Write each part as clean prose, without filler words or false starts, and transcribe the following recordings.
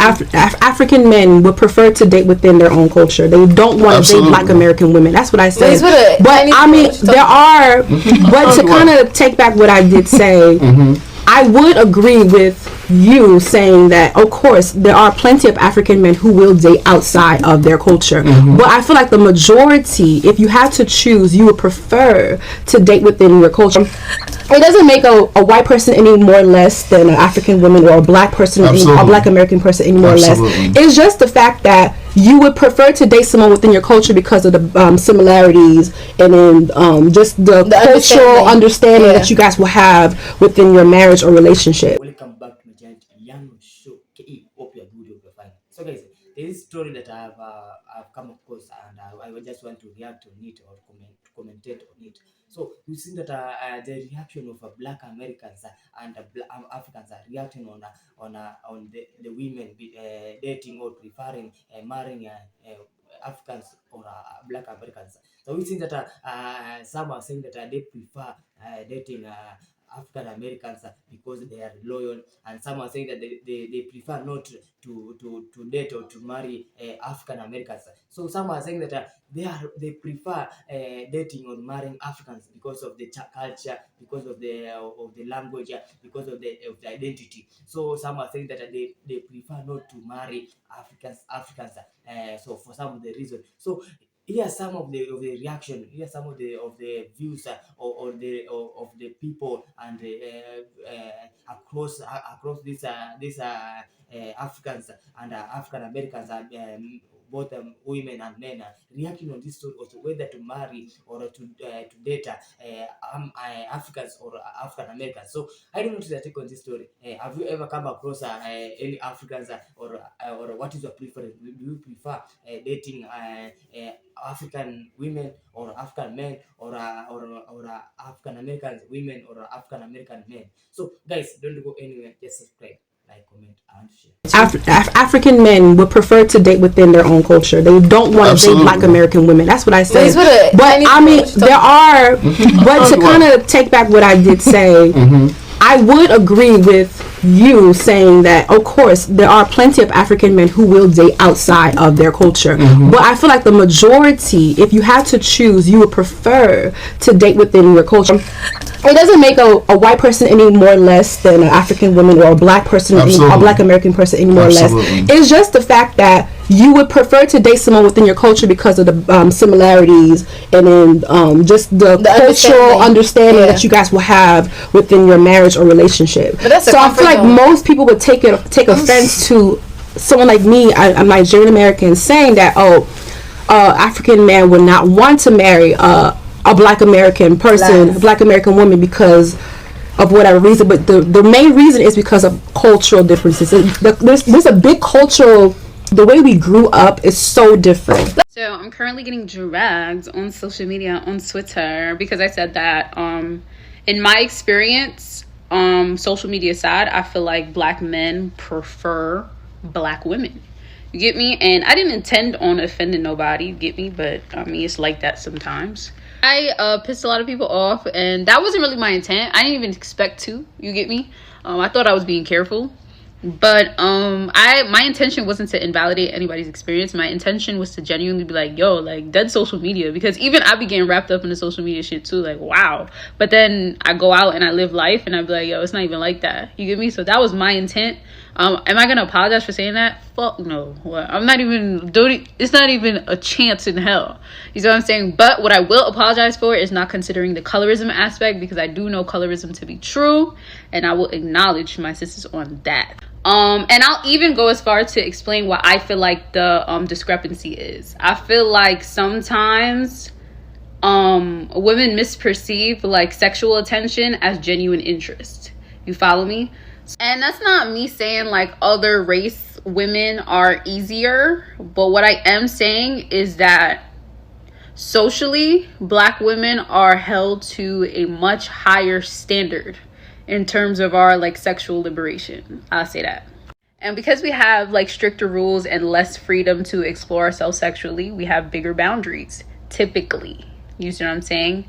African men would prefer to date within their own culture. They don't want to date Black American women. That's what I said. But I mean, there are. But to kind of take back what I did say, I would agree with you saying that, of course, there are plenty of African men who will date outside of their culture. But I feel like the majority, if you had to choose, you would prefer to date within your culture. It doesn't make a white person any more or less than an African woman, or a Black person, or a Black American person any more or less. It's just the fact that you would prefer to date someone within your culture because of the similarities and then just the cultural understanding that you guys will have within your marriage or relationship. Welcome back to my channel, Yano Show KE. Hope you're good, hope you're fine. So guys, there is a story that I've come across, and I just want to react on it or commentate on it. So you see that the reaction of Black Americans and Africans are reacting on the women dating or preferring marrying Africans or Black Americans. So we see that some are saying that they prefer dating African Americans because they are loyal, and some are saying that they prefer not to date or to marry African Americans. So some are saying that they prefer dating or marrying Africans because of the culture, because of the language, because of the identity. So some are saying that they prefer not to marry Africans. So for some of the reason. So here are some of the reaction. Here are some of the views of the people and across these Africans and African Americans and both women and men reacting on this story, also whether to marry or to date Africans or African Americans. So I don't know to take on this story. Have you ever come across any Africans or what is your preference? Do you prefer dating African women or African men or African American women or African American men? So guys, don't go anywhere. Just subscribe, like, comment, and share. African men would prefer to date within their own culture. They don't want to date Black American women. That's what I said. But I mean, there are. But to kind of take back what I did say, I would agree with you saying that, of course, there are plenty of African men who will date outside of their culture. But I feel like the majority, if you had to choose, you would prefer to date within your culture. It doesn't make a white person any more or less than an African woman, or a Black person, or a Black American person any more or less. It's just the fact that you would prefer to date someone within your culture because of the similarities and then just the cultural understanding that you guys will have within your marriage or relationship. So I feel like most people would take offense to someone like me, I'm Nigerian American, saying that African man would not want to marry a Black American person, a Black American woman, because of whatever reason. But the main reason is because of cultural differences. There's a big cultural. The way we grew up is so different. So I'm currently getting dragged on social media, on Twitter, because I said that in my experience, social media side, I feel like Black men prefer Black women. You get me? And I didn't intend on offending nobody, you get me? But I mean, it's like that sometimes. I pissed a lot of people off, and that wasn't really my intent. I didn't even expect to, you get me? I thought I was being careful. But my intention wasn't to invalidate anybody's experience. My intention was to genuinely be like, yo, like, dead social media, because even I be getting wrapped up in the social media shit too, like, wow. But then I go out and I live life and I be like, yo, it's not even like that, you get me? So that was my intent. Am I gonna apologize for saying that? Fuck no. I'm not even it's not even a chance in hell, you know what I'm saying? But what I will apologize for is not considering the colorism aspect, because I do know colorism to be true, and I will acknowledge my sisters on that. And I'll even go as far to explain what I feel like the discrepancy is. I feel like sometimes women misperceive like sexual attention as genuine interest. You follow me? And that's not me saying like other race women are easier, but what I am saying is that socially, Black women are held to a much higher standard in terms of our like sexual liberation. I'll say that. And because we have like stricter rules and less freedom to explore ourselves sexually, we have bigger boundaries typically. You see what I'm saying?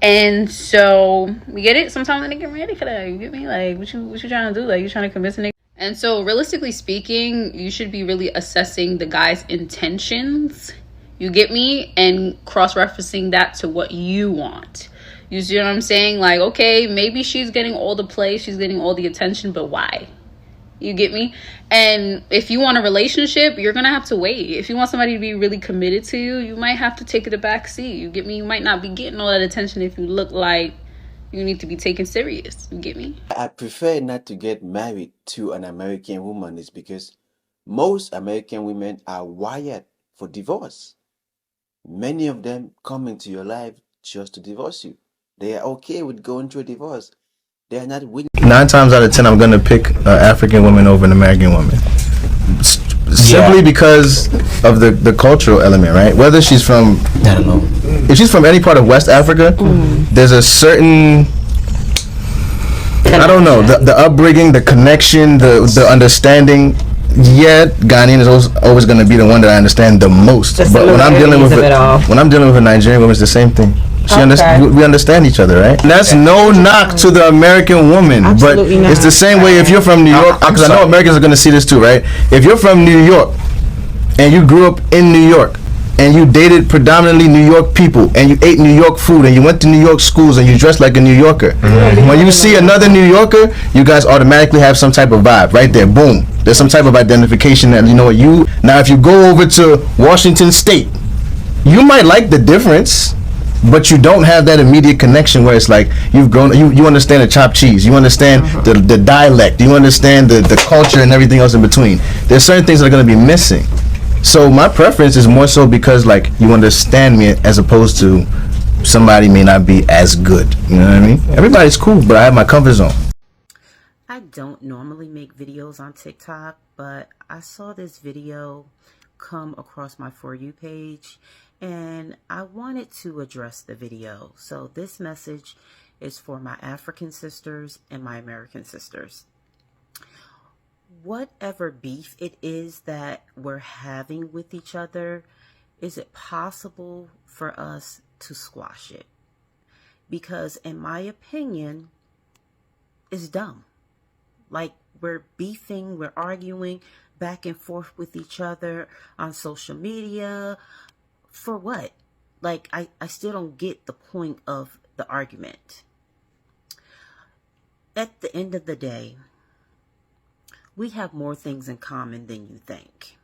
And so we get it. Sometimes they get ready for that. You get me? Like, what you trying to do? Like, you trying to convince a nigga? And so, realistically speaking, you should be really assessing the guy's intentions. You get me? And cross-referencing that to what you want. You see what I'm saying? Like, okay, maybe she's getting all the play, she's getting all the attention, but why? You get me? And if you want a relationship, you're going to have to wait. If you want somebody to be really committed to you, you might have to take it a back seat. You get me? You might not be getting all that attention if you look like you need to be taken serious. You get me? I prefer not to get married to an American woman is because most American women are wired for divorce. Many of them come into your life just to divorce you. They are okay with going through a divorce. They are not willing. 9 times out of 10, I'm gonna pick an African woman over an American woman, simply because of the cultural element, right? Whether she's from, I don't know, if she's from any part of West Africa, there's a certain, I don't know, the upbringing, the connection, the understanding. Yeah, Ghanaian is always going to be the one that I understand the most. But when I'm dealing with a Nigerian woman, it's the same thing. We understand each other, right? And that's no knock to the American woman, absolutely, but it's the same way if you're from New York, because I know Americans are going to see this too, right? If you're from New York and you grew up in New York and you dated predominantly New York people and you ate New York food and you went to New York schools and you dressed like a New Yorker, when you see another New Yorker, you guys automatically have some type of vibe right there. Boom. There's some type of identification that, you know what, you, now if you go over to Washington State, you might like the difference, but you don't have that immediate connection where it's like you've grown, you understand the chopped cheese, you understand the dialect, you understand the culture and everything else in between. There's certain things that are going to be missing. So my preference is more so because like you understand me, as opposed to somebody may not be as good. You know what I mean? Everybody's cool, but I have my comfort zone. I don't normally make videos on TikTok, but I saw this video come across my For You page and I wanted to address the video. So this message is for my African sisters and my American sisters. Whatever beef it is that we're having with each other, is it possible for us to squash it? Because in my opinion, it's dumb. Like, we're beefing, we're arguing back and forth with each other on social media. For what? Like, I still don't get the point of the argument. At the end of the day, we have more things in common than you think.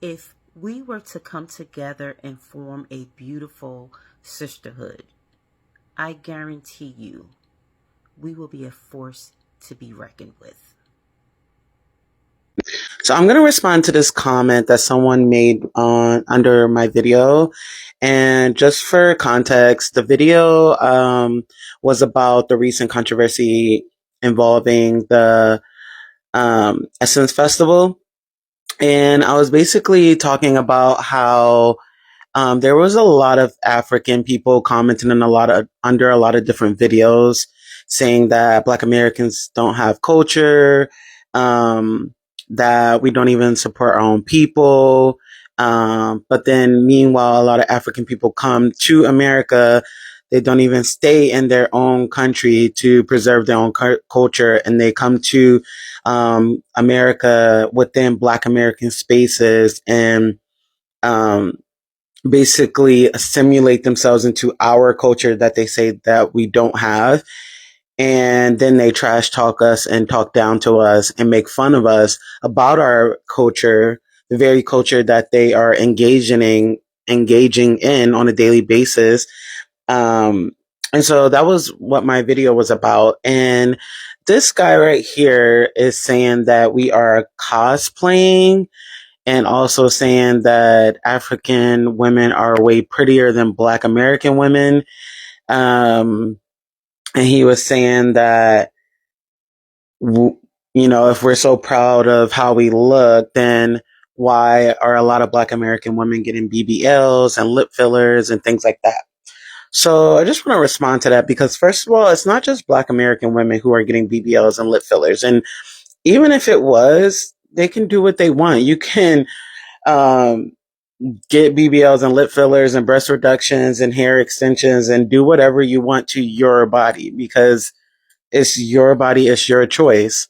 If we were to come together and form a beautiful sisterhood, I guarantee you, we will be a force to be reckoned with. So I'm going to respond to this comment that someone made under my video. And just for context, the video was about the recent controversy involving the Essence Festival. And I was basically talking about how there was a lot of African people commenting on under a lot of different videos saying that Black Americans don't have culture, that we don't even support our own people. But then meanwhile, a lot of African people come to America. They don't even stay in their own country to preserve their own culture. And they come to America within Black American spaces and basically assimilate themselves into our culture that they say that we don't have. And then they trash talk us and talk down to us and make fun of us about our culture, the very culture that they are engaging in on a daily basis. And so that was what my video was about. And this guy right here is saying that we are cosplaying and also saying that African women are way prettier than Black American women. And he was saying that, you know, if we're so proud of how we look, then why are a lot of Black American women getting BBLs and lip fillers and things like that? So I just want to respond to that because, first of all, it's not just Black American women who are getting BBLs and lip fillers. And even if it was, they can do what they want. You can get BBLs and lip fillers and breast reductions and hair extensions and do whatever you want to your body because it's your body, it's your choice.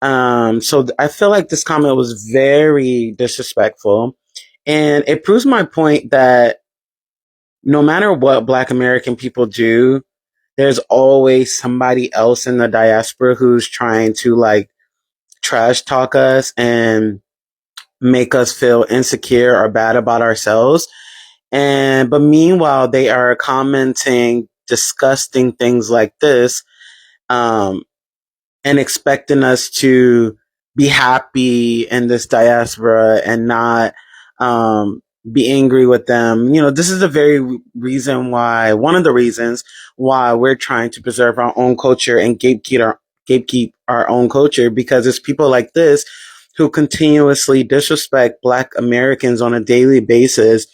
So I feel like this comment was very disrespectful, and it proves my point that no matter what Black American people do, there's always somebody else in the diaspora who's trying to like trash talk us and make us feel insecure or bad about ourselves. But meanwhile, they are commenting disgusting things like this, and expecting us to be happy in this diaspora and not, be angry with them. This is the very one of the reasons why we're trying to preserve our own culture and gatekeep our own culture, because it's people like this who continuously disrespect Black Americans on a daily basis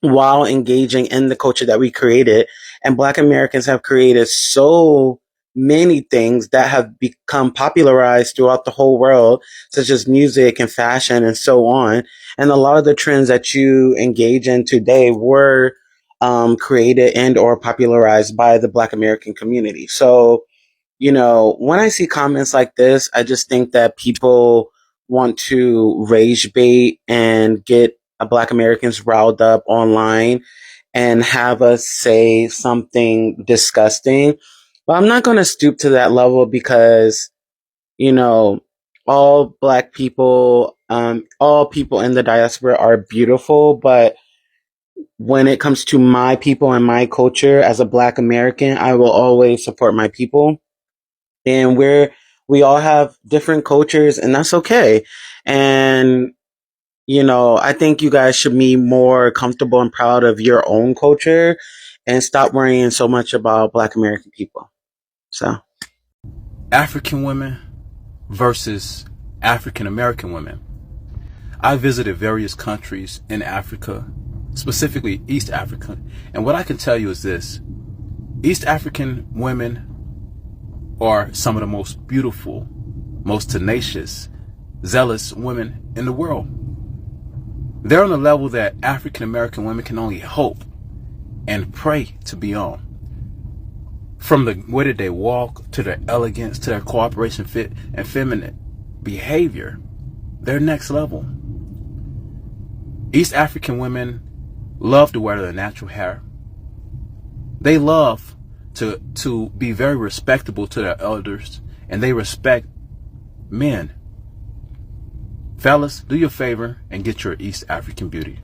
while engaging in the culture that we created. And Black Americans have created so many things that have become popularized throughout the whole world, such as music and fashion and so on. And a lot of the trends that you engage in today were created and or popularized by the Black American community. So, when I see comments like this, I just think that people want to rage bait and get Black Americans riled up online and have us say something disgusting. But I'm not going to stoop to that level because, all Black people, all people in the diaspora are beautiful. But when it comes to my people and my culture as a Black American, I will always support my people. And we all have different cultures, and that's okay. And I think you guys should be more comfortable and proud of your own culture and stop worrying so much about Black American people. So, African women versus African American women. I visited various countries in Africa, specifically East Africa, and what I can tell you is this: East African women are some of the most beautiful, most tenacious, zealous women in the world. They're on a level that African American women can only hope and pray to be on. From the way that they walk, to their elegance, to their cooperation, fit, and feminine behavior, they're next level. East African women love to wear their natural hair. They love to be very respectable to their elders, and they respect men. Fellas, do your favor and get your East African beauty.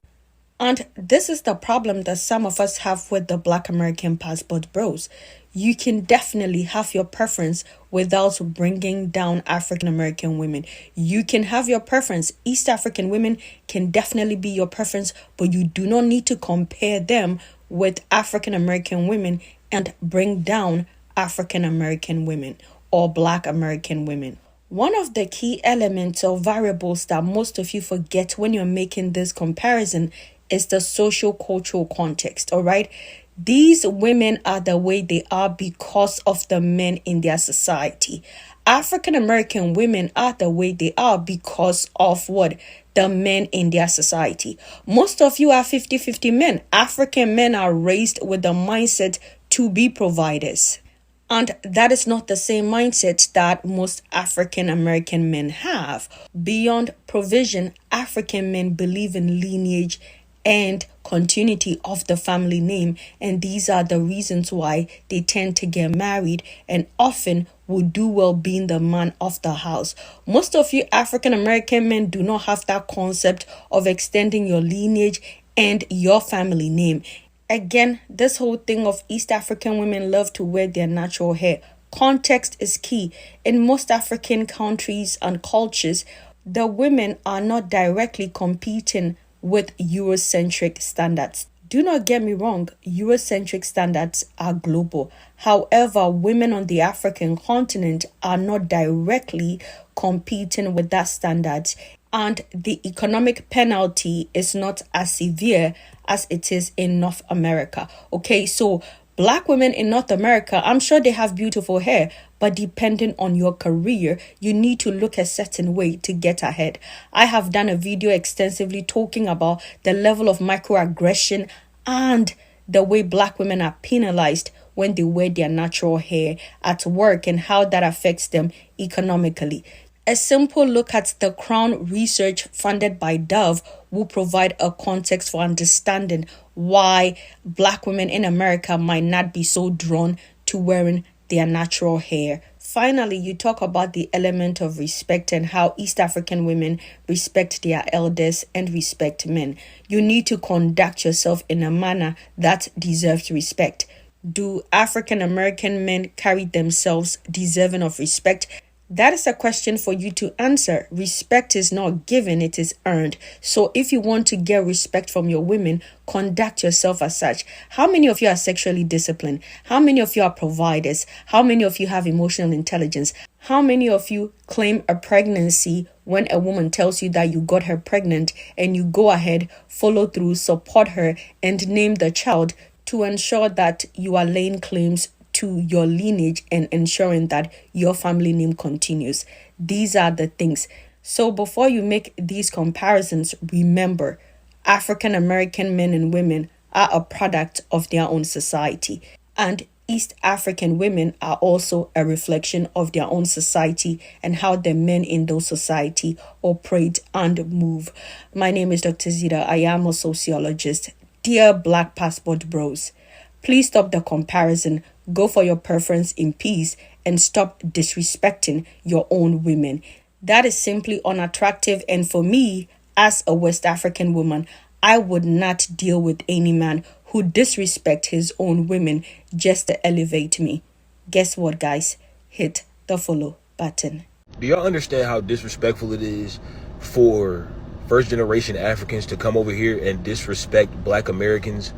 And this is the problem that some of us have with the Black American passport bros. You can definitely have your preference without bringing down African American women. You can have your preference. East African women can definitely be your preference, but you do not need to compare them with African American women and bring down African American women or Black American women. One of the key elements or variables that most of you forget when you're making this comparison is the social-cultural context, all right? These women are the way they are because of the men in their society. African American women are the way they are because of what? The men in their society. Most of you are 50-50 men. African men are raised with the mindset to be providers. And that is not the same mindset that most African American men have. Beyond provision, African men believe in lineage and continuity of the family name, and these are the reasons why they tend to get married and often would do well being the man of the house. Most of you African American men do not have that concept of extending your lineage and your family name. Again, this whole thing of East African women love to wear their natural hair. Context is key. In most African countries and cultures, the women are not directly competing with Eurocentric standards. Do not get me wrong, Eurocentric standards are global. However, women on the African continent are not directly competing with that standards, and the economic penalty is not as severe as it is in North America. Okay, so Black women in North America, I'm sure they have beautiful hair, but depending on your career, you need to look a certain way to get ahead. I have done a video extensively talking about the level of microaggression and the way Black women are penalized when they wear their natural hair at work and how that affects them economically. A simple look at the Crown research funded by Dove will provide a context for understanding why Black women in America might not be so drawn to wearing their natural hair. Finally, you talk about the element of respect and how East African women respect their elders and respect men. You need to conduct yourself in a manner that deserves respect. Do African American men carry themselves deserving of respect? That is a question for you to answer. Respect is not given, it is earned. So if you want to get respect from your women, conduct yourself as such. How many of you are sexually disciplined? How many of you are providers? How many of you have emotional intelligence? How many of you claim a pregnancy when a woman tells you that you got her pregnant and you go ahead, follow through, support her, and name the child to ensure that you are laying claims to your lineage and ensuring that your family name continues? These are the things. So before you make these comparisons, remember, African American men and women are a product of their own society, and East African women are also a reflection of their own society and how the men in those society operate and move. My name is Dr. Zita. I am a sociologist. Dear Black Passport Bros, please stop the comparison, go for your preference in peace, and stop disrespecting your own women. That is simply unattractive, and for me, as a West African woman, I would not deal with any man who disrespect his own women just to elevate me. Guess what, guys? Hit the follow button. Do y'all understand how disrespectful it is for first generation Africans to come over here and disrespect Black Americans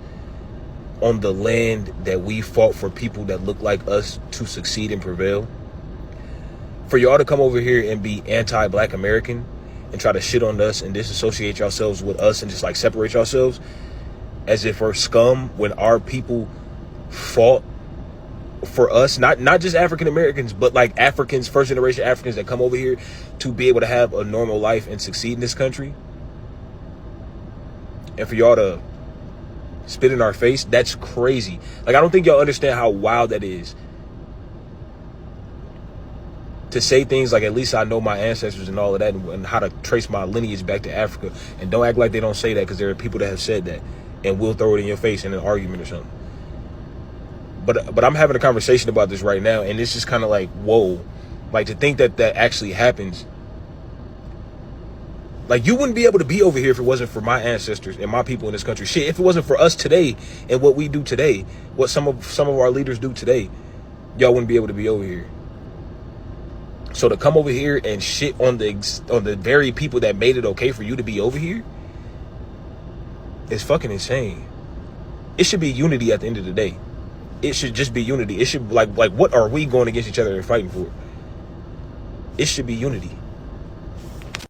on the land that we fought for people that look like us to succeed and prevail? For y'all to come over here and be anti-Black American and try to shit on us and disassociate yourselves with us and just like separate yourselves as if we're scum when our people fought for us, not just African Americans, but like Africans, first generation Africans that come over here to be able to have a normal life and succeed in this country. And for y'all to spit in our face, that's crazy. Like, I don't think y'all understand how wild that is. To say things like, at least I know my ancestors and all of that, and how to trace my lineage back to Africa. And don't act like they don't say that, because there are people that have said that and will throw it in your face in an argument or something. But I'm having a conversation about this right now, and it's just kind of like, whoa. Like, to think that that actually happens. Like, you wouldn't be able to be over here if it wasn't for my ancestors and my people in this country. Shit, if it wasn't for us today and what we do today, what some of our leaders do today, y'all wouldn't be able to be over here. So to come over here and shit on the very people that made it okay for you to be over here is fucking insane. It should be unity at the end of the day. It should just be unity. It should like what are we going against each other and fighting for? It should be unity.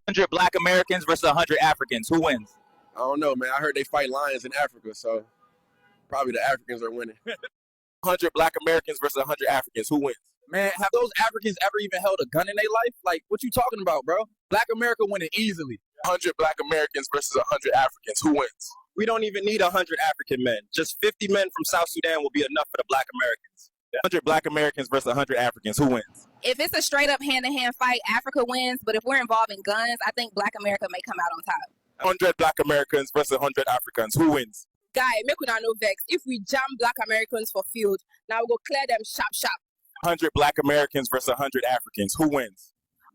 100 Black Americans versus 100 Africans. Who wins? I don't know, man. I heard they fight lions in Africa, so probably the Africans are winning. 100 Black Americans versus 100 Africans. Who wins? Man, have those Africans ever even held a gun in their life? Like, what you talking about, bro? Black America winning easily. 100 Black Americans versus 100 Africans. Who wins? We don't even need 100 African men. Just 50 men from South Sudan will be enough for the Black Americans. 100 Black Americans versus 100 Africans. Who wins? If it's a straight up hand-to-hand fight, Africa wins. But if we're involving guns, I think Black America may come out on top. 100 Black Americans versus 100 Africans. Who wins? Guy, make una no vex. If we jam Black Americans for field, now we'll go clear them sharp. 100 Black Americans versus 100 Africans. Who wins?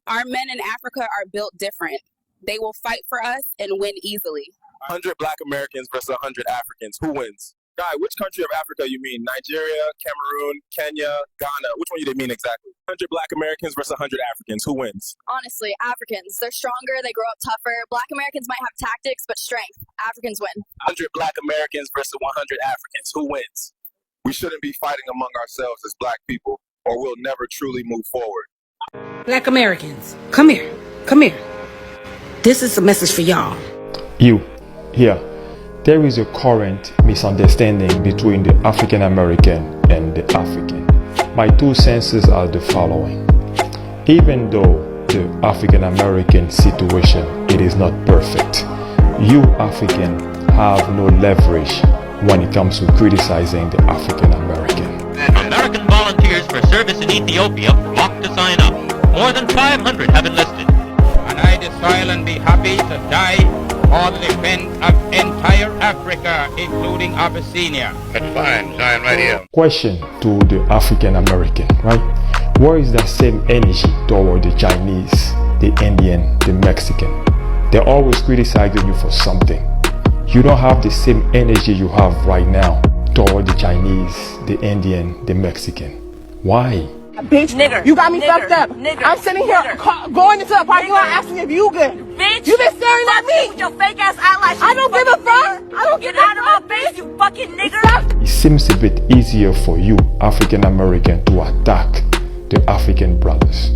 Our men in Africa are built different. They will fight for us and win easily. 100 Black Americans versus 100 Africans. Who wins? Guy, which country of Africa you mean? Nigeria, Cameroon, Kenya, Ghana? Which one do they mean exactly? 100 Black Americans versus 100 Africans. Who wins? Honestly, Africans. They're stronger, they grow up tougher. Black Americans might have tactics, but strength. Africans win. 100 Black Americans versus 100 Africans. Who wins? We shouldn't be fighting among ourselves as Black people, or we'll never truly move forward. Black Americans, come here. This is a message for y'all. There is a current misunderstanding between the African American and the African. My two senses are the following. Even though the African American situation, it is not perfect, you African have no leverage when it comes to criticizing the African American. American volunteers for service in Ethiopia flock to sign up. More than 500 have enlisted. And I desire and be happy to die for the defense of entire Africa, including Abyssinia. That's fine, dying right here. Question to the African American, right? Where is that same energy toward the Chinese, the Indian, the Mexican? They're always criticizing you for something. You don't have the same energy you have right now toward the Chinese, the Indian, the Mexican. Why? Bitch, nigger, you got me fucked up. Nigger, I'm sitting here going into the parking lot asking if you good. Bitch, you been staring at me with your fake ass eyelashes. I don't give a fuck. I don't give a fuck. Get out of my face, you fucking nigger. It seems a bit easier for you, African American, to attack the African brothers.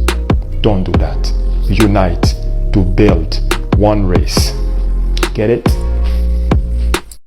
Don't do that. Unite to build one race. Get it?